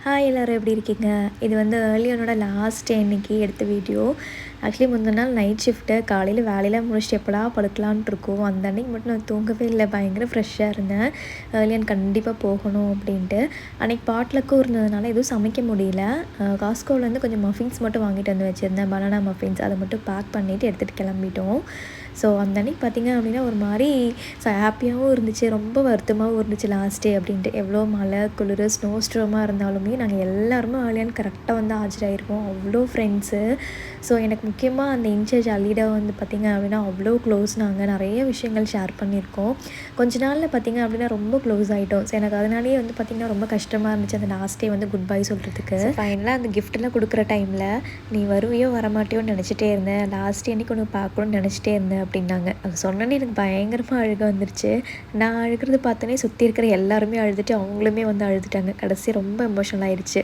Hi எல்லோரும் எப்படி இருக்கீங்க? இது வந்து ஏர்லியனோட லாஸ்ட் டே இன்றைக்கி எடுத்த வீடியோ. ஆக்சுவலி முந்தின நாள் நைட் ஷிஃப்ட்டு, காலையில் வேலையெல்லாம் முடிச்சுட்டு எப்படா படுக்கலான்ட்டு இருக்கோம். அந்த அன்றைக்கி மட்டும் நான் தூங்கவே இல்லை, பயங்கர ஃப்ரெஷ்ஷாக இருந்தேன். ஏர்லியன் கண்டிப்பாக போகணும் அப்படின்ட்டு. அன்றைக்கி பாட்லக்கும் இருந்ததுனால எதுவும் சமைக்க முடியல. காஸ்கோவிலேருந்து கொஞ்சம் மஃபின்ஸ் மட்டும் வாங்கிட்டு வந்து வச்சுருந்தேன், பனானா மஃபின்ஸ். அதை மட்டும் பேக் பண்ணிவிட்டு எடுத்துகிட்டு கிளம்பிட்டோம். ஸோ அந்த அன்றைக்கி பார்த்திங்க அப்படின்னா ஒரு மாதிரி ஹாப்பியாகவும் இருந்துச்சு, ரொம்ப வருத்தமாகவும் இருந்துச்சு லாஸ்ட் டே அப்படின்ட்டு. எவ்வளோ மழை, குளிர், ஸ்னோ ஸ்ட்ரோமாக இருந்தாலுமே நாங்கள் எல்லாருமே ஏர்லியன் கரெக்டாக வந்து ஆஜராயிருக்கோம். அவ்வளோ ஃப்ரெண்ட்ஸு. ஸோ எனக்கு முக்கியமாக அந்த இன்சார்ஜ் அலீடா வந்து பார்த்திங்க அப்படின்னா அவ்வளோ க்ளோஸ். நாங்கள் நிறைய விஷயங்கள் ஷேர் பண்ணியிருக்கோம். கொஞ்ச நாளில் பார்த்திங்க அப்படின்னா ரொம்ப க்ளோஸ் ஆகிட்டோம். ஸோ எனக்கு அதனாலேயே வந்து பார்த்திங்கன்னா ரொம்ப கஷ்டமாக இருந்துச்சு அந்த லாஸ்ட் டே வந்து குட் பை சொல்கிறதுக்கு. ஃபைனலாக அந்த கிஃப்ட்டெல்லாம் கொடுக்குற டைமில் நீ வருவியோ வரமாட்டியோன்னு நினச்சிட்டே இருந்தேன், லாஸ்ட் அன்றைக்கி ஒன்று பார்க்கணுன்னு நினச்சிட்டே இருந்தேன் அப்படின்னாங்க. அது சொன்னோன்னே எனக்கு பயங்கரமாக அழுக வந்துருச்சு. நான் அழுகிறது பார்த்தோன்னே சுற்றி இருக்கிற எல்லாருமே அழுதுட்டு அவங்களுமே வந்து அழுதுட்டாங்க. கடைசி ரொம்ப எமோஷனல் ஆயிடுச்சு.